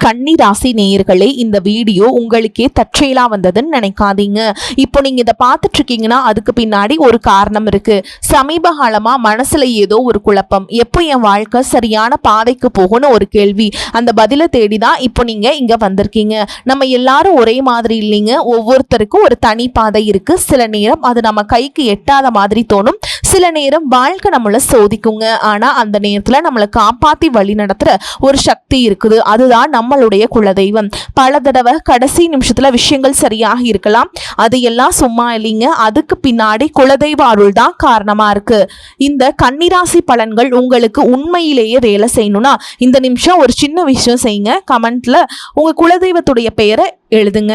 கன்னி ராசி நேயர்களே, இந்த வீடியோ உங்களுக்கே தற்செயலா வந்ததுன்னு நினைக்காதீங்க. இப்போ நீங்க இதை பார்த்துட்டு இருக்கீங்கன்னா அதுக்கு பின்னாடி ஒரு காரணம் இருக்கு. சமீப காலமா மனசுல ஏதோ ஒரு குழப்பம், எப்போ என் வாழ்க்கை சரியான பாதைக்கு போகும்னு ஒரு கேள்வி. அந்த பதிலை தேடிதான் இப்போ நீங்க இங்க வந்திருக்கீங்க. நம்ம எல்லாரும் ஒரே மாதிரி இல்லைங்க. ஒவ்வொருத்தருக்கும் ஒரு தனி பாதை இருக்கு. சில நேரம் அது நம்ம கைக்கு எட்டாத மாதிரி தோணும், சில நேரம் வாழ்க்கை நம்மளை சோதிக்குங்க. ஆனா அந்த நேரத்துல நம்மளை காப்பாத்தி வழி நடத்துற ஒரு சக்தி இருக்குது. அதுதான் நம்மளுடைய குலதெய்வம். பல தடவை கடைசி நிமிஷத்துல விஷயங்கள் சரியாக இருக்கலாம், அது எல்லாம் சும்மா இல்லைங்க. அதுக்கு பின்னாடி குலதெய்வ அருள் தான் காரணமா இருக்கு. இந்த கன்னிராசி பலன்கள் உங்களுக்கு உண்மையிலேயே வேலை செய்யணும்னா இந்த நிமிஷம் ஒரு சின்ன விஷயம் செய்யுங்க. கமெண்ட்ல உங்க குலதெய்வத்துடைய பெயரை எழுதுங்க,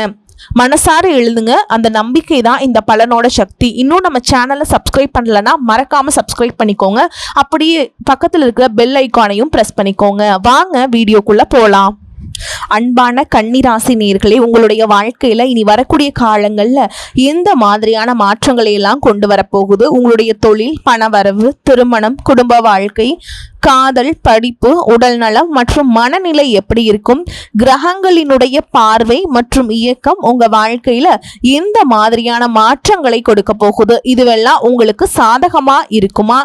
மனசார எழுதுங்க. அந்த நம்பிக்கை தான் இந்த பலனோட சக்தி. இன்னும் நம்ம சேனலை சப்ஸ்கிரைப் பண்ணலன்னா மறக்காம சப்ஸ்கிரைப் பண்ணிக்கோங்க. அப்படியே பக்கத்தில் இருக்கிற பெல் ஐக்கானையும் பிரஸ் பண்ணிக்கோங்க. வாங்க வீடியோக்குள்ள போலாம். அன்பான கன்னிராசி நேயர்களே, உங்களுடைய வாழ்க்கையில இனி வரக்கூடிய காலங்கள்ல எந்த மாதிரியான மாற்றங்களை எல்லாம் கொண்டு வரப்போகுது? உங்களுடைய தொழில், பணவரவு, திருமணம், குடும்ப வாழ்க்கை, காதல், படிப்பு, உடல் நலம் மற்றும் மனநிலை எப்படி இருக்கும்? கிரகங்களினுடைய பார்வை மற்றும் இயக்கம் உங்க வாழ்க்கையில எந்த மாதிரியான மாற்றங்களை கொடுக்க போகுது? இதுவெல்லாம் உங்களுக்கு சாதகமா இருக்குமா,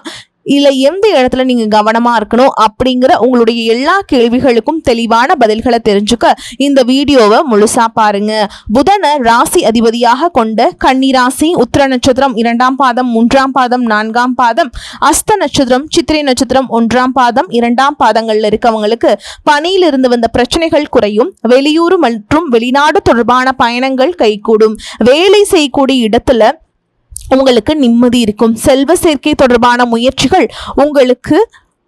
இல்லை எந்த இடத்துல நீங்க கவனமா இருக்கணும் அப்படிங்கிற உங்களுடைய எல்லா கேள்விகளுக்கும் தெளிவான பதில்களை தெரிஞ்சுக்க இந்த வீடியோவை முழுசா பாருங்க. புதனை ராசி அதிபதியாக கொண்ட கன்னிராசி, உத்திர நட்சத்திரம் 2ஆம் பாதம், 3ஆம் பாதம், 4ஆம் பாதம், அஸ்த நட்சத்திரம், சித்திரை நட்சத்திரம் 1ஆம் பாதம், 2ஆம் பாதங்கள்ல இருக்கவங்களுக்கு பணியில் இருந்து வந்த பிரச்சனைகள் குறையும். வெளியூர் மற்றும் வெளிநாடு தொடர்பான பயணங்கள் கைகூடும். வேலை செய்யக்கூடிய இடத்துல உங்களுக்கு நிம்மதி இருக்கும். செல்வ சேர்க்கை தொடர்பான முயற்சிகள் உங்களுக்கு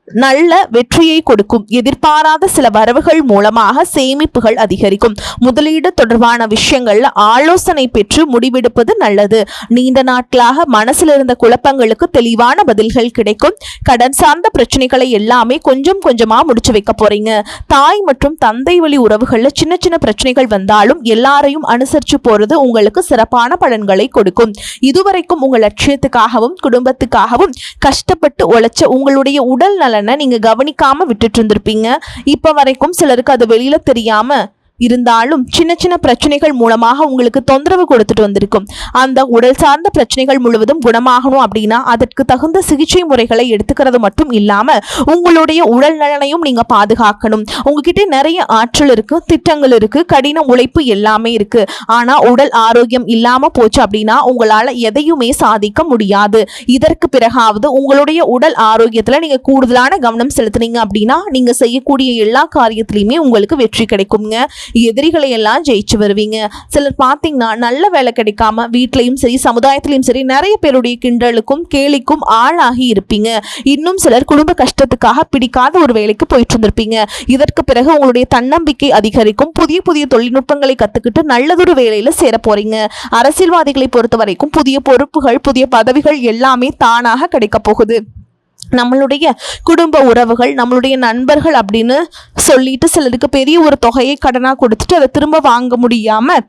நல்ல வெற்றியை கொடுக்கும். எதிர்பாராத சில வரவுகள் மூலமாக சேமிப்புகள் அதிகரிக்கும். முதலீடு தொடர்பான விஷயங்கள்ல ஆலோசனை பெற்று முடிவெடுப்பது நல்லது. நீண்ட நாட்களாக மனசில் இருந்த குழப்பங்களுக்கு தெளிவான பதில்கள் கிடைக்கும். கடன் சார்ந்த பிரச்சனைகளை எல்லாமே கொஞ்சம் கொஞ்சமா முடிச்சு வைக்க போறீங்க. தாய் மற்றும் தந்தை வழி உறவுகள்ல சின்ன சின்ன பிரச்சனைகள் வந்தாலும் எல்லாரையும் அனுசரிச்சு போறது உங்களுக்கு சிறப்பான பலன்களை கொடுக்கும். இதுவரைக்கும் உங்கள் லட்சியத்துக்காகவும் குடும்பத்துக்காகவும் கஷ்டப்பட்டு உழைச்ச உங்களுடைய உடல் நலனை நீங்க கவனிக்காம விட்டுட்டு இருந்திருப்பீங்க. இப்ப வரைக்கும் சிலருக்கு அது வெளியில தெரியாம இருந்தாலும் சின்ன சின்ன பிரச்சனைகள் மூலமாக உங்களுக்கு தொந்தரவு கொடுத்துட்டு வந்திருக்கும். அந்த உடல் சார்ந்த பிரச்சனைகள் முழுவதும் குணமாகணும் அப்படின்னா அதற்கு தகுந்த சிகிச்சை முறைகளை எடுத்துக்கிறது மட்டும் இல்லாம உங்களுடைய உடல் நலனையும் நீங்க பாதுகாக்கணும். உங்ககிட்ட நிறைய ஆற்றல் இருக்கு, திட்டங்கள் இருக்கு, கடின உழைப்பு எல்லாமே இருக்கு. ஆனா உடல் ஆரோக்கியம் இல்லாம போச்சு அப்படின்னா உங்களால எதையுமே சாதிக்க முடியாது. இதற்கு பிறகாவது உங்களுடைய உடல் ஆரோக்கியத்துல நீங்க கூடுதலான கவனம் செலுத்துனீங்க அப்படின்னா நீங்க செய்யக்கூடிய எல்லா காரியத்திலையுமே உங்களுக்கு வெற்றி கிடைக்குங்க. எதிரிகளை எல்லாம் ஜெயிச்சு வருவீங்க. சிலர் பார்த்தீங்கன்னா நல்ல வேலை கிடைக்காம வீட்லையும் சரி சமுதாயத்திலையும் சரி நிறைய பேருடைய கிண்டலுக்கும் கேலிக்கும் ஆளாகி இருப்பீங்க. இன்னும் சிலர் குடும்ப கஷ்டத்துக்காக பிடிக்காத ஒரு வேலைக்கு போயிட்டு இருந்திருப்பீங்க. இதற்கு பிறகு உங்களுடைய தன்னம்பிக்கை அதிகரிக்கும். புதிய புதிய தொழில்நுட்பங்களை கத்துக்கிட்டு நல்லதொரு வேலையில சேர போறீங்க. அரசியல்வாதிகளை பொறுத்த வரைக்கும் புதிய பொறுப்புகள், புதிய பதவிகள் எல்லாமே தானாக கிடைக்க போகுது. நம்மளுடைய குடும்ப உறவுகள், நம்மளுடைய நண்பர்கள் அப்படின்னு சொல்லிட்டு சிலருக்கு பெரிய ஒரு தொகையை கடனாக கொடுத்துட்டு அதை திரும்ப வாங்க முடியாம,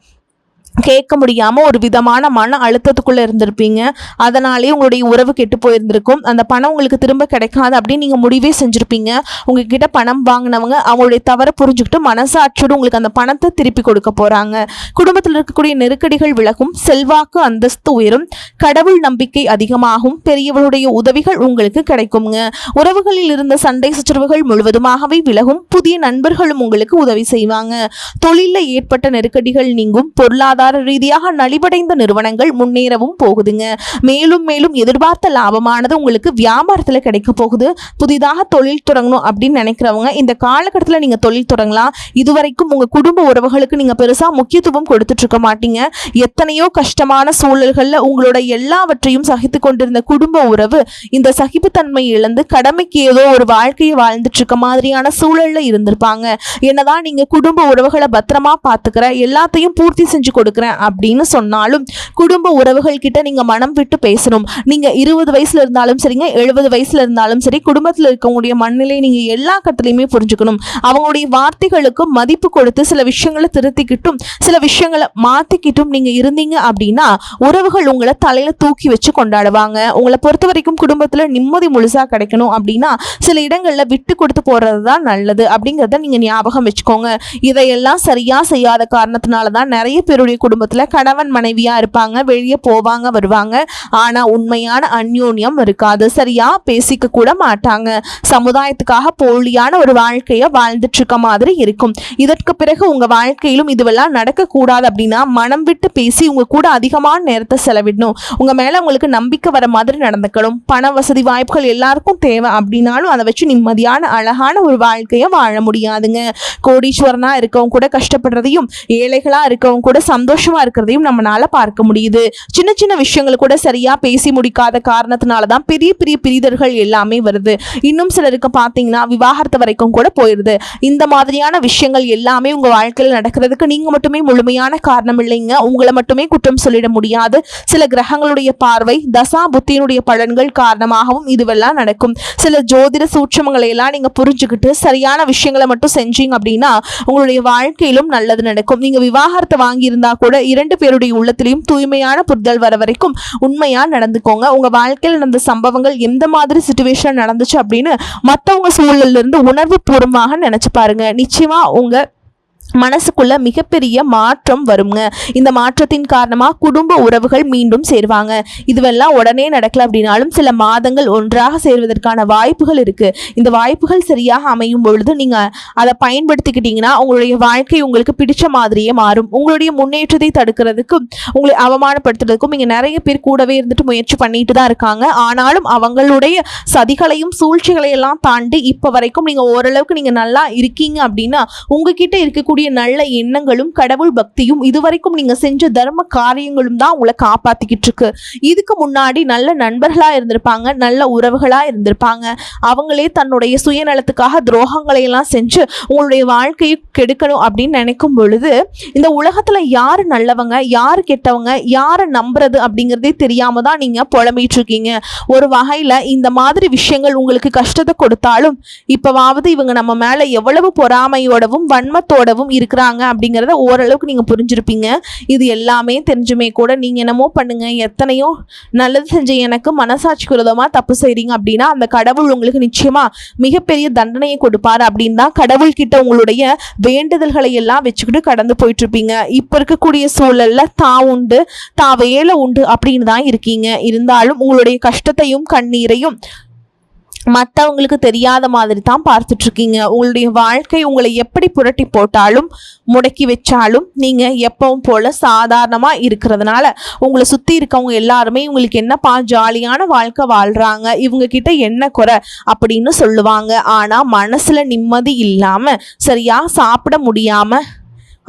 கேட்க முடியாம ஒரு விதமான மன அழுத்தத்துக்குள்ள இருந்திருப்பீங்க. அதனாலே உங்களுடைய உறவு கெட்டு போயிருந்திருக்கும். அந்த பணம் உங்களுக்கு திரும்ப கிடைக்காது அப்படின்னு நீங்க முடிவே செஞ்சிருப்பீங்க. உங்ககிட்ட பணம் வாங்கினவங்க அவங்களுடைய தவறை புரிஞ்சுக்கிட்டு மனசாட்சியோடு உங்களுக்கு அந்த பணத்தை திருப்பி கொடுக்க போறாங்க. குடும்பத்தில் இருக்கக்கூடிய நெருக்கடிகள் விலகும். செல்வாக்கு அந்தஸ்து உயரும். கடவுள் நம்பிக்கை அதிகமாகும். பெரியவர்களுடைய உதவிகள் உங்களுக்கு கிடைக்குங்க. உறவுகளில் இருந்த சண்டை சச்சரவுகள் முழுவதுமாகவே விலகும். புதிய நண்பர்களும் உங்களுக்கு உதவி செய்வாங்க. தொழிலில் ஏற்பட்ட நெருக்கடிகள் நீங்கும். பொருளாதார ரீதியாக நலிவடைந்த நிறுவனங்கள் முன்னேறவும் போகுதுங்க. மேலும் மேலும் எதிர்பார்த்த லாபமானது உங்களுக்கு வியாபாரத்துல கிடைக்க போகுது. புதிதாக தொழில் தொடங்கணும் அப்படின்னு நினைக்கிறவங்க இந்த காலகட்டத்தில் நீங்க தொழில் தொடங்கலாம். இதுவரைக்கும் உங்க குடும்ப உறவுகளுக்கு நீங்க பெருசா முக்கியத்துவம் கொடுத்துட்டு இருக்க மாட்டீங்க. எத்தனையோ கஷ்டமான சூழல்கள்ல உங்களோட எல்லாவற்றையும் சகித்து கொண்டிருந்த குடும்ப உறவு இந்த சகிப்புத்தன்மை இழந்து கடமைக்கு ஏதோ ஒரு வாழ்க்கையை வாழ்ந்துட்டு இருக்க மாதிரியான சூழல்ல இருந்திருப்பாங்க. என்னதான் நீங்க குடும்ப உறவுகளை பத்திரமா பாத்துக்கிற, எல்லாத்தையும் பூர்த்தி செஞ்சு கொடுக்க கொடுக்குறேன் அப்படின்னு சொன்னாலும் குடும்ப உறவுகள் கிட்ட நீங்க மனம் விட்டு பேசணும். நீங்க 20 வயசுல இருந்தாலும் சரிங்க, 70 வயசுல இருந்தாலும் சரி, குடும்பத்தில் இருக்கக்கூடிய மனநிலை நீங்க எல்லா கட்டத்திலையுமே புரிஞ்சுக்கணும். அவங்களுடைய வார்த்தைகளுக்கும் மதிப்பு கொடுத்து சில விஷயங்களை திருத்திக்கிட்டும் சில விஷயங்களை மாத்திக்கிட்டும் நீங்க இருந்தீங்க அப்படின்னா உறவுகள் உங்களை தலையில தூக்கி வச்சு கொண்டாடுவாங்க. உங்களை பொறுத்த வரைக்கும் குடும்பத்துல நிம்மதி முழுசா கிடைக்கணும் அப்படின்னா சில இடங்கள்ல விட்டு கொடுத்து போறது தான் நல்லது அப்படிங்கிறத நீங்க ஞாபகம் வச்சுக்கோங்க. இதையெல்லாம் சரியா செய்யாத காரணத்தினாலதான் நிறைய பேருடைய குடும்பத்துல கணவன் மனைவியா இருப்பாங்க, வெளியே போவாங்க வருவாங்க, ஆனா உண்மையான அந்யோன்யம் இருக்காது. சரியா பேசிக்க கூட மாட்டாங்க. சமுதாயத்துக்காக போலியான ஒரு வாழ்க்கைய வாழ்ந்துட்டு இருக்க மாதிரி இருக்கும். இதற்கு பிறகு உங்க வாழ்க்கையிலும் இதுவெல்லாம் நடக்க கூடாது அப்படின்னா மனம் விட்டு பேசி உங்க கூட அதிகமான நேரத்தை செலவிடணும். உங்க மேல உங்களுக்கு நம்பிக்கை வர மாதிரி நடந்துக்கணும். பண வசதி வாய்ப்புகள் எல்லாருக்கும் தேவை அப்படின்னாலும் அதை வச்சு நிம்மதியான அழகான ஒரு வாழ்க்கைய வாழ முடியாதுங்க. கோடீஸ்வரனா இருக்கவங்க கூட கஷ்டப்படுறதையும் ஏழைகளா இருக்கவங்க கூட சந்தோஷமா இருக்கிறதையும் நம்மளால பார்க்க முடியுது. சின்ன சின்ன விஷயங்கள் கூட சரியா பேசி முடிக்காத காரணத்தினாலதான் பெரிய பெரிய பிரிதல்கள் எல்லாமே வருது. இன்னும் சிலருக்கு பார்த்தீங்கன்னா விவாகரத்து வரைக்கும் கூட போயிருது. இந்த மாதிரியான விஷயங்கள் எல்லாமே உங்க வாழ்க்கையில் நடக்கிறதுக்கு நீங்க மட்டுமே முழுமையான காரணம் இல்லைங்க. உங்களை மட்டுமே குற்றம் சொல்லிட முடியாது. சில கிரகங்களுடைய பார்வை, தசா புத்தியினுடைய பலன்கள் காரணமாகவும் இதுவெல்லாம் நடக்கும். சில ஜோதிட சூட்சமங்களை எல்லாம் நீங்க புரிஞ்சுக்கிட்டு சரியான விஷயங்களை மட்டும் செஞ்சீங்க அப்படின்னா உங்களுடைய வாழ்க்கையிலும் நல்லது நடக்கும். நீங்க விவாகரத்தை வாங்கி இருந்தா கூட 2 பேருடைய உள்ளத்திலையும் தூய்மையான புரிதல் வர வரைக்கும் உண்மையா நடந்துக்கோங்க. உங்க வாழ்க்கையில் நடந்த சம்பவங்கள் எந்த மாதிரி சிச்சுவேஷன் நடந்துச்சு அப்படின்னு மற்றவங்க சூழல்ல இருந்து உணர்வு பூர்வமாக நினைச்சு பாருங்க. நிச்சயமா உங்க மனசுக்குள்ள மிகப்பெரிய மாற்றம் வருங்க. இந்த மாற்றத்தின் காரணமா குடும்ப உறவுகள் மீண்டும் சேருவாங்க. இதுவெல்லாம் உடனே நடக்கல அப்படின்னாலும் சில மாதங்கள் ஒன்றாக சேர்வதற்கான வாய்ப்புகள் இருக்கு. இந்த வாய்ப்புகள் சரியாக அமையும் பொழுது நீங்க அதை பயன்படுத்திக்கிட்டீங்கன்னா உங்களுடைய வாழ்க்கை உங்களுக்கு பிடிச்ச மாதிரியே மாறும். உங்களுடைய முன்னேற்றத்தை தடுக்கிறதுக்கும் உங்களை அவமானப்படுத்துறதுக்கும் இங்க நிறைய பேர் கூடவே இருந்துட்டு முயற்சி பண்ணிட்டு தான் இருக்காங்க. ஆனாலும் அவங்களுடைய சதிகளையும் சூழ்ச்சிகளையெல்லாம் தாண்டி இப்ப வரைக்கும் நீங்க ஓரளவுக்கு நீங்க நல்லா இருக்கீங்க அப்படின்னா உங்ககிட்ட இருக்கக்கூடிய நல்ல எண்ணங்களும் கடவுள் பக்தியும் இதுவரைக்கும் நீங்க செஞ்ச தர்ம காரியங்களும் தான் உங்களை காப்பாத்திக்கிட்டு இருக்கு. இதுக்கு முன்னாடி நல்ல நண்பர்களா இருந்திருப்பாங்க, நல்ல உறவுகளா இருந்திருப்பாங்க. அவங்களே தன்னுடைய சுயநலத்துக்காக துரோகங்களை எல்லாம் செஞ்சு உங்களுடைய வாழ்க்கையை கெடுக்கணும் அப்படின்னு நினைக்கும் பொழுது இந்த உலகத்துல யாரு நல்லவங்க யாரு கெட்டவங்க யாரை நம்புறது அப்படிங்கிறதே தெரியாம தான் நீங்க புலம்பிட்டு இருக்கீங்க. ஒரு வகையில இந்த மாதிரி விஷயங்கள் உங்களுக்கு கஷ்டத்தை கொடுத்தாலும் இப்பவாவது இவங்க நம்ம மேல எவ்வளவு பொறாமையோடவும் வன்மத்தோடவும் இருக்கிறாங்க அப்படிங்கிறத ஓரளவுக்கு நீங்க புரிஞ்சிருப்பீங்க. இது எல்லாமே தெரிஞ்சுமே கூட நீங்க என்னமோ பண்ணுங்க, எத்தனையோ நல்லது செஞ்ச எனக்கு மனசாட்சிக்கு விரோதமா தப்பு செய்றீங்க அப்படின்னா அந்த கடவுள் உங்களுக்கு நிச்சயமா மிகப்பெரிய தண்டனையை கொடுப்பாரு அப்படின்னு தான் கடவுள் கிட்ட உங்களுடைய வேண்டுதல்களை எல்லாம் வச்சுக்கிட்டு கடந்து போயிட்டு இருப்பீங்க. இப்ப இருக்கக்கூடிய சூழல்ல தான் உண்டு தான் வேலை உண்டு அப்படின்னு தான் இருக்கீங்க. இருந்தாலும் உங்களுடைய கஷ்டத்தையும் கண்ணீரையும் மற்றவங்களுக்கு தெரியாத மாதிரி தான் பார்த்துட்டு இருக்கீங்க. உங்களுடைய வாழ்க்கை உங்களை எப்படி புரட்டி போட்டாலும் முடக்கி வச்சாலும் நீங்க எப்பவும் போல சாதாரணமா இருக்கிறதுனால உங்களை சுத்தி இருக்கவங்க எல்லாருமே உங்களுக்கு என்னப்பா ஜாலியான வாழ்க்கை வாழ்றாங்க, இவங்க கிட்ட என்ன குறை அப்படின்னு சொல்லுவாங்க. ஆனா மனசுல நிம்மதி இல்லாம சரியா சாப்பிட முடியாம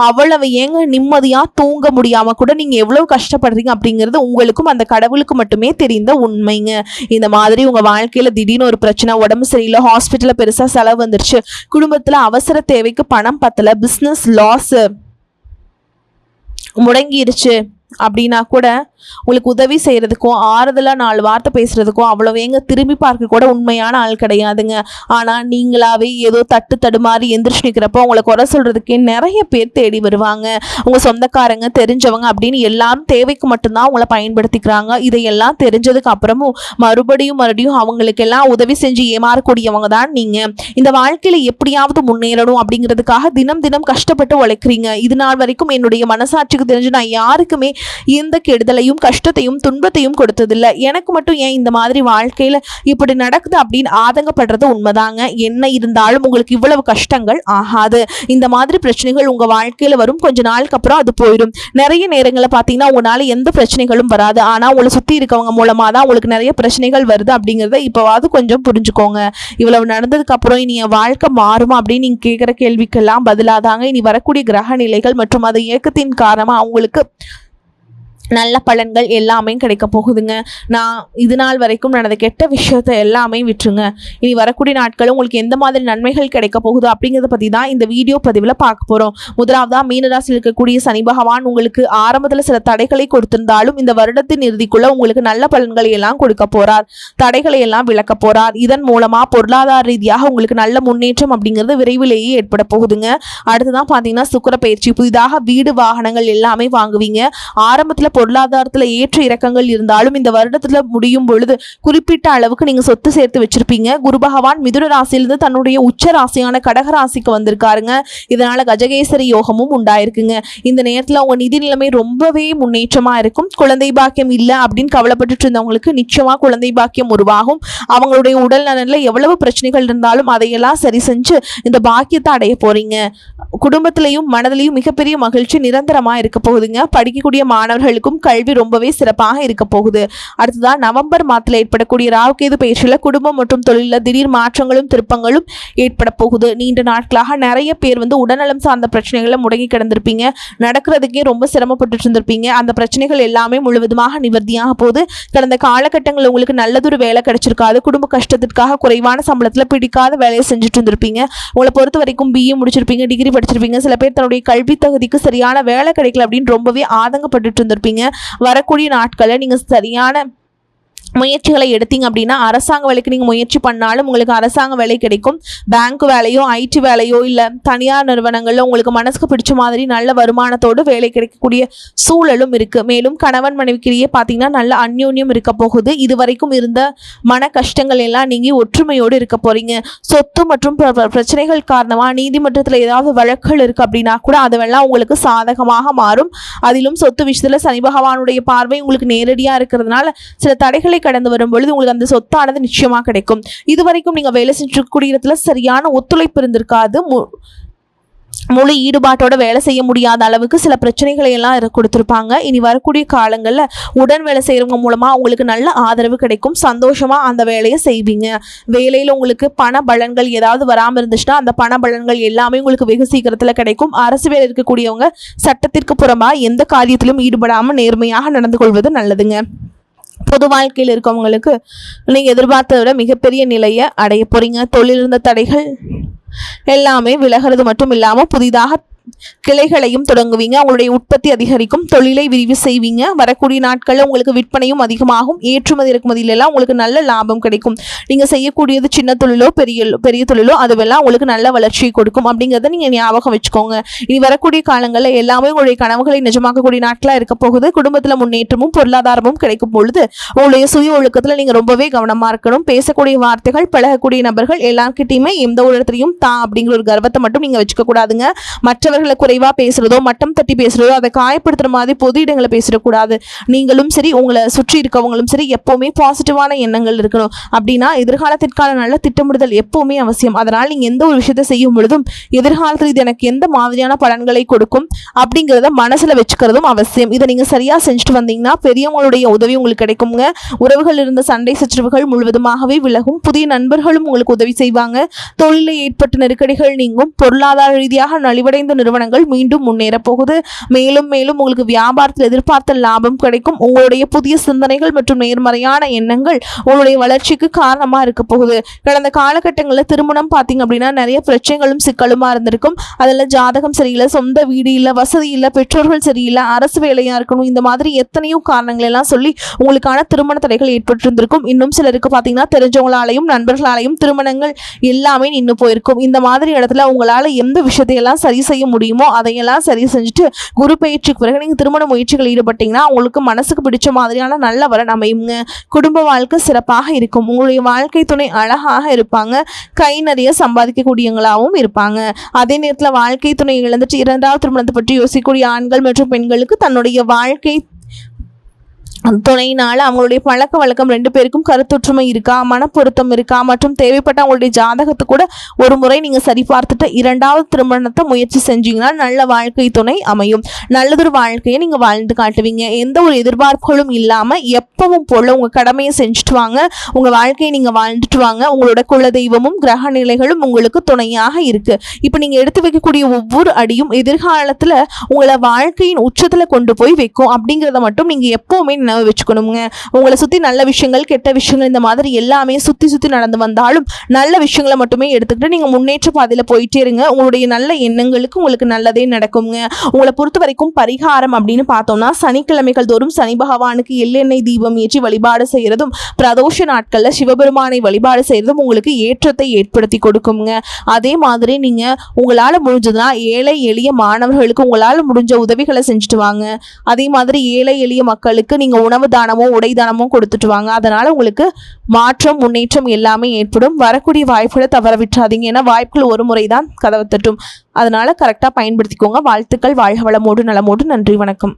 அவ்வளவு ஏங்க நிம்மதியா தூங்க முடியாம கூட நீங்க எவ்வளவு கஷ்டப்படுறீங்க அப்படிங்கிறது உங்களுக்கும் அந்த கடவுளுக்கு மட்டுமே தெரிந்த உண்மைங்க. இந்த மாதிரி உங்க வாழ்க்கையில திடீர்னு ஒரு பிரச்சனை, உடம்பு சரியில்லை, ஹாஸ்பிட்டல்ல பெருசா செலவு வந்துருச்சு, குடும்பத்துல அவசர தேவைக்கு பணம் பத்தல, பிசினஸ் லாஸ் முடங்கிருச்சு அப்படின்னா கூட உங்களுக்கு உதவி செய்யறதுக்கும் ஆறுதலாக 4 வார்த்தை பேசுறதுக்கும் அவ்வளவு எங்க திரும்பி பார்க்க கூட உண்மையான ஆள் கிடையாதுங்க. ஆனா நீங்களாவே ஏதோ தட்டு தடுமாறி எந்திரிச்சு நிற்கிறப்போ உங்களை குறை சொல்றதுக்கே நிறைய பேர் தேடி வருவாங்க. உங்க சொந்தக்காரங்க தெரிஞ்சவங்க அப்படின்னு எல்லாரும் தேவைக்கு மட்டும்தான் உங்களை பயன்படுத்திக்கிறாங்க. இதையெல்லாம் தெரிஞ்சதுக்கு அப்புறமும் மறுபடியும் அவங்களுக்கு எல்லாம் உதவி செஞ்சு ஏமாறக்கூடியவங்க தான் நீங்க. இந்த வாழ்க்கையில எப்படியாவது முன்னேறணும் அப்படிங்கிறதுக்காக தினம் தினம் கஷ்டப்பட்டு உழைக்கிறீங்க. இது நாள் வரைக்கும் என்னுடைய மனசாட்சிக்கு தெரிஞ்சு நான் யாருக்குமே எந்த கெடுதலையும் கஷ்டத்தையும் துன்பத்தையும் கொடுத்ததில்லை. எனக்கு மட்டும் ஏன் இந்த மாதிரி வாழ்க்கையில இப்படி நடக்குது அப்படின்னு ஆதங்கப்படுறது உண்மைதாங்க. என்ன இருந்தாலும் உங்களுக்கு இவ்வளவு கஷ்டங்கள் ஆகாது. இந்த மாதிரி பிரச்சனைகள் உங்க வாழ்க்கையில வரும், கொஞ்ச நாளுக்கு அப்புறம் அது போயிடும். நிறைய நேரங்களில் பார்த்தீங்கன்னா உங்களால எந்த பிரச்சனைகளும் வராது, ஆனா உங்களை சுத்தி இருக்கவங்க மூலமா தான் உங்களுக்கு நிறைய பிரச்சனைகள் வருது அப்படிங்கிறத இப்பவாவது கொஞ்சம் புரிஞ்சுக்கோங்க. இவ்வளவு நடந்ததுக்கு அப்புறம் இனி என் வாழ்க்கை மாறுமா அப்படின்னு நீங்க கேட்கிற கேள்விக்கெல்லாம் பதிலாதாங்க இனி வரக்கூடிய கிரக நிலைகள் மற்றும் அது இயக்கத்தின் காரணமா அவங்களுக்கு நல்ல பலன்கள் எல்லாமே கிடைக்க போகுதுங்க. நான் இது நாள் வரைக்கும் நடந்த கெட்ட விஷயத்தை எல்லாமே விட்டுருங்க. இனி வரக்கூடிய நாட்கள் உங்களுக்கு எந்த மாதிரி நன்மைகள் கிடைக்க போகுது அப்படிங்கிறத பற்றி தான் இந்த வீடியோ பதிவில் பார்க்க போகிறோம். முதலாவதாக மீனராசியில் இருக்கக்கூடிய சனி பகவான் உங்களுக்கு ஆரம்பத்தில் சில தடைகளை கொடுத்திருந்தாலும் இந்த வருடத்தின் இறுதிக்குள்ள உங்களுக்கு நல்ல பலன்களை எல்லாம் கொடுக்க போறார். தடைகளை எல்லாம் விளக்க போறார். இதன் மூலமா பொருளாதார ரீதியாக உங்களுக்கு நல்ல முன்னேற்றம் அப்படிங்கிறது விரைவிலேயே ஏற்பட போகுதுங்க. அடுத்துதான் பார்த்தீங்கன்னா சுக்கிர பயிற்சி. புதிதாக வீடு வாகனங்கள் எல்லாமே வாங்குவீங்க. ஆரம்பத்தில் பொருளாதாரத்துல ஏற்ற இறக்கங்கள் இருந்தாலும் இந்த வருடத்துல முடியும் பொழுது குறிப்பிட்ட அளவுக்கு நீங்க சொத்து சேர்த்து வச்சிருப்பீங்க. குரு பகவான் மிதுன ராசியிலிருந்து தன்னுடைய உச்ச ராசியான கடக ராசிக்கு வந்திருக்காருங்க. இதனால கஜகேசரி யோகமும் உண்டாயிருக்குங்க. இந்த நேரத்துல உங்க நிதி நிலைமை ரொம்பவே முன்னேற்றமா இருக்கும். குழந்தை பாக்கியம் இல்லை அப்படின்னு கவலைப்பட்டு இருந்தவங்களுக்கு நிச்சயமா குழந்தை பாக்கியம் உருவாகும். அவங்களுடைய உடல் நலன்ல எவ்வளவு பிரச்சனைகள் இருந்தாலும் அதையெல்லாம் சரி செஞ்சு இந்த பாக்கியத்தை அடைய போறீங்க. குடும்பத்திலையும் மனதிலையும் மிகப்பெரிய மகிழ்ச்சி நிரந்தரமா இருக்க போகுதுங்க. படிக்கக்கூடிய மாணவர்களுக்கும் கல்வி ரொம்பவே சிறப்பாக இருக்க போகுது. அடுத்ததான் நவம்பர் மாதத்தில் ஏற்படக்கூடிய ராகுகேது பயிற்சியில குடும்பம் மற்றும் தொழில திடீர் மாற்றங்களும் திருப்பங்களும் ஏற்பட போகுது. நீண்ட நாட்களாக நிறைய பேர் உடல்நலம் சார்ந்த பிரச்சனைகளை முடங்கி கிடந்திருப்பீங்க. நடக்கிறதுக்கே ரொம்ப சிரமப்பட்டு இருந்திருப்பீங்க. அந்த பிரச்சனைகள் எல்லாமே முழுவதுமாக நிவர்த்தியாக போகுது. கடந்த காலகட்டங்களில் உங்களுக்கு நல்லதொரு வேலை கிடைச்சிருக்காது. குடும்ப கஷ்டத்திற்காக குறைவான சம்பளத்தில் பிடிக்காத வேலையை செஞ்சுட்டு இருந்திருப்பீங்க. உங்களை பொறுத்த வரைக்கும் பிஏ முடிச்சிருப்பீங்க, டிகிரி படிச்சிருப்பீங்க. சில பேர் தன்னுடைய கல்வி தகுதிக்கு சரியான வேலை கிடைக்கல அப்படின்னு ரொம்பவே ஆதங்கப்பட்டு இருந்திருப்பீங்க. வரக்கூடிய நாட்களில் நீங்க சரியான முயற்சிகளை எடுத்தீங்க அப்படின்னா அரசாங்க வேலைக்கு நீங்கள் முயற்சி பண்ணாலும் உங்களுக்கு அரசாங்க வேலை கிடைக்கும். பேங்க் வேலையோ ஐடி வேலையோ இல்லை தனியார் நிறுவனங்களில் உங்களுக்கு மனசுக்கு பிடிச்ச மாதிரி நல்ல வருமானத்தோடு வேலை கிடைக்கக்கூடிய சூழலும் இருக்குது. மேலும் கணவன் மனைவிக்கிடையே பார்த்தீங்கன்னா நல்ல அந்யோன்யம் இருக்க போகுது. இது வரைக்கும் இருந்த மன கஷ்டங்கள் எல்லாம் நீங்கள் ஒற்றுமையோடு இருக்க போகிறீங்க. சொத்து மற்றும் பிரச்சனைகள் காரணமாக நீதிமன்றத்தில் ஏதாவது வழக்குகள் இருக்குது அப்படின்னா கூட அதுவெல்லாம் உங்களுக்கு சாதகமாக மாறும். அதிலும் சொத்து விஷயத்தில் சனி பகவானுடைய பார்வை உங்களுக்கு நேரடியாக இருக்கிறதுனால சில தடைகளை கடந்து வரும் பொழுது உங்களுக்கு அந்த சொத்தானது நிச்சயமா கிடைக்கும். இதுவரைக்கும் நீங்க வேலை செஞ்சிருக்கக்கூடிய இடத்துல சரியான ஒத்துழைப்பு இருந்திருக்காது. முழு ஈடுபாட்டோட வேலை செய்ய முடியாத அளவுக்கு சில பிரச்சனைகளை எல்லாம் கொடுத்துருப்பாங்க. இனி வரக்கூடிய காலங்களில் உடன் வேலை செய்கிறவங்க மூலமாக உங்களுக்கு நல்ல ஆதரவு கிடைக்கும். சந்தோஷமாக அந்த வேலையை செய்வீங்க. வேலையில் உங்களுக்கு பண பலன்கள் ஏதாவது வராமல் இருந்துச்சுன்னா அந்த பண பலன்கள் எல்லாமே உங்களுக்கு வெகு சீக்கிரத்தில் கிடைக்கும். அரசு வேலை இருக்கக்கூடியவங்க சட்டத்திற்கு புறமாக எந்த காரியத்திலும் ஈடுபடாமல் நேர்மையாக நடந்து கொள்வது நல்லதுங்க. பொது வாழ்க்கையில் இருக்கவங்களுக்கு நீங்கள் எதிர்பார்த்ததை விட மிகப்பெரிய நிலையை அடைய போறீங்க. தொழில் இருந்த தடைகள் எல்லாமே விலகிறது மட்டும் இல்லாமல் புதிதாக கிளைகளையும் தொடங்குவீங்க. உங்களுடைய உற்பத்தி அதிகரிக்கும். தொழிலை விரிவு செய்வீங்க. வரக்கூடிய நாட்களில் உங்களுக்கு விற்பனையும் அதிகமாகும். ஏற்றுமதி இறக்குமதியிலெல்லாம் உங்களுக்கு நல்ல லாபம் கிடைக்கும். நீங்கள் செய்யக்கூடியது சின்ன தொழிலோ பெரிய தொழிலோ அதுவெல்லாம் உங்களுக்கு நல்ல வளர்ச்சியை கொடுக்கும் அப்படிங்கிறத நீங்கள் ஞாபகம் வச்சுக்கோங்க. இனி வரக்கூடிய காலங்களில் எல்லாமே உங்களுடைய கனவுகளை நிஜமாக்கக்கூடிய நாட்களாக இருக்க போகுது. குடும்பத்தில் முன்னேற்றமும் பொருளாதாரமும் கிடைக்கும் பொழுது உங்களுடைய சுய ஒழுக்கத்தில் நீங்கள் ரொம்பவே கவனமாக இருக்கணும். பேசக்கூடிய வார்த்தைகள் பழகக்கூடிய நபர்கள் எல்லாருக்கிட்டையுமே எந்த ஒரு இடத்துலையும் தான் அப்படிங்கிற ஒரு கர்வத்தை மட்டும் நீங்கள் வச்சுக்க கூடாதுங்க. மற்றவர்களை குறைவா பேசுறதோ மட்டம் தட்டி பேசுறதோ அதை காயப்படுத்துற மாதிரி பொது இடங்களை பேசிடக்கூடாது. நீங்களும் சரி உங்களை சுற்றி இருக்கவங்களும் சரி எப்பவுமே பாசிட்டிவான எண்ணங்கள் இருக்கணும். அப்படின்னா எதிர்காலத்திற்கான நல்ல திட்டமிடுதல் எப்பவுமே அவசியம். அதனால் நீங்க எந்த ஒரு விஷயத்தை செய்யும் பொழுதும் எதிர்காலத்தில் இது எனக்கு எந்த மாதிரியான பலன்களை கொடுக்கும் அப்படிங்கிறத மனசுல வச்சுக்கிறதும் அவசியம். இதை நீங்க சரியா செஞ்சுட்டு வந்தீங்கன்னா பெரியவங்களுடைய உதவி உங்களுக்கு கிடைக்குங்க. உறவுகள் இருந்த சண்டை சச்சரவுகள் முழுவதுமாகவே விலகும். புதிய நண்பர்களும் உங்களுக்கு உதவி செய்வாங்க. தொழிலில் ஏற்பட்ட நெருக்கடிகள் நீங்கும். பொருளாதார ரீதியாக நலிவடைந்த நிறுவனங்கள் மீண்டும் முன்னேற போகுது. மேலும் மேலும் உங்களுக்கு வியாபாரத்தில் எதிர்பார்த்த லாபம் கிடைக்கும். உங்களுடைய புதிய சிந்தனைகள் மற்றும் நேர்மறையான எண்ணங்கள் உங்களுடைய வளர்ச்சிக்கு காரணமா இருக்க போகுது. கடந்த காலகட்டங்களில் திருமணம் பார்த்தீங்க அப்படின்னா நிறைய பிரச்சனைகளும் சிக்கலுமா இருந்திருக்கும். அதில் ஜாதகம் சரியில்லை, சொந்த வீடு இல்லை, வசதி இல்லை, பெற்றோர்கள் சரியில்லை, அரசு வேலையா இருக்கணும், இந்த மாதிரி எத்தனையோ காரணங்கள் எல்லாம் சொல்லி உங்களுக்கான திருமண தடைகள் ஏற்பட்டு இருந்திருக்கும். இன்னும் சிலருக்கு பார்த்தீங்கன்னா தெரிஞ்சவங்களாலையும் நண்பர்களாலையும் திருமணங்கள் எல்லாமே நின்று போயிருக்கும். இந்த மாதிரி இடத்துல உங்களால் எந்த விஷயத்தையெல்லாம் சரி செய்ய முடியுமோ அதையெல்லாம் சரி செஞ்சுட்டு குரு பயிற்சிக்கு பிறகு நீங்கள் திருமண முயற்சிகள் ஈடுபட்டீங்கன்னா உங்களுக்கு மனசுக்கு பிடிச்ச மாதிரியான நல்ல வரன் அமையுங்க. குடும்ப வாழ்க்கை சிறப்பாக இருக்கும். உங்களுடைய வாழ்க்கை துணை அழகாக இருப்பாங்க. கை நிறைய சம்பாதிக்கக்கூடியவங்களாகவும் இருப்பாங்க. அதே நேரத்தில் வாழ்க்கை துணை இழந்துட்டு இரண்டாவது திருமணத்தை பற்றி யோசிக்கக்கூடிய ஆண்கள் மற்றும் பெண்களுக்கு தன்னுடைய வாழ்க்கை துணையினால அவங்களுடைய பழக்க வழக்கம் 2 பேருக்கும் கருத்தொற்றுமை இருக்கா, மனப்பொருத்தம் இருக்கா மற்றும் தேவைப்பட்ட அவங்களுடைய ஜாதகத்தை கூட ஒரு முறை நீங்க சரி பார்த்துட்டு 2வது திருமணத்தை முயற்சி செஞ்சீங்கன்னா நல்ல வாழ்க்கை துணை அமையும். நல்லதொரு வாழ்க்கையை நீங்க வாழ்ந்து காட்டுவீங்க. எந்த ஒரு எதிர்பார்ப்புகளும் இல்லாம எப்பவும் போல உங்க கடமையை செஞ்சுட்டு வாங்க. உங்க வாழ்க்கையை நீங்க வாழ்ந்துட்டு வாங்க. உங்களோட குலதெய்வமும் கிரக நிலைகளும் உங்களுக்கு துணையாக இருக்கு. இப்போ நீங்க எடுத்து வைக்கக்கூடிய ஒவ்வொரு அடியும் எதிர்காலத்துல உங்களை வாழ்க்கையின் உச்சத்துல கொண்டு போய் வைக்கும் அப்படிங்கிறத மட்டும் நீங்க எப்பவுமே வச்சுக்கணுங்க. உங்களை சுத்தி நல்ல விஷயங்கள் கெட்ட விஷயங்கள் இந்த மாதிரி எல்லாமே சுத்தி சுத்தி நடந்து வந்தாலும் நல்ல விஷயங்களை மட்டுமே எடுத்துக்கிட்டு நீங்க முன்னேற்ற பாதையில போயிட்டே இருங்க. உங்களுடைய நல்ல எண்ணங்களுக்கு உங்களுக்கு நல்லதே நடக்குங்க. உங்களை பொறுத்த வரைக்கும் பரிகாரம் அப்படின்னு பார்த்தோம்னா சனிக்கிழமைகள் தோறும் சனி பகவானுக்கு எள்ளெண்ணெய் தீபம் ஏற்றி வழிபாடு செய்யறதும் பிரதோஷ நாட்கள்ல சிவபெருமானை வழிபாடு செய்யறதும் உங்களுக்கு ஏற்றத்தை ஏற்படுத்தி கொடுக்குங்க. அதே மாதிரி நீங்க உங்களால முடிஞ்சதுன்னா ஏழை எளிய மாணவர்களுக்கு உங்களால முடிஞ்ச உதவிகளை செஞ்சுட்டு வாங்க. அதே மாதிரி ஏழை எளிய மக்களுக்கு நீங்க உணவு தானமோ உடை தானமோ கொடுத்துட்டு வாங்க. அதனால உங்களுக்கு மாற்றம் முன்னேற்றம் எல்லாமே ஏற்படும். வரக்கூடிய வாய்ப்புகளை தவற விட்டுறாதீங்க. ஏன்னா வாய்ப்புகள் ஒரு முறை தான் கதவை தட்டும். அதனால கரெக்டாக பயன்படுத்திக்கோங்க. வாழ்த்துக்கள். வாழ்க வளமோடு நலமோடு. நன்றி, வணக்கம்.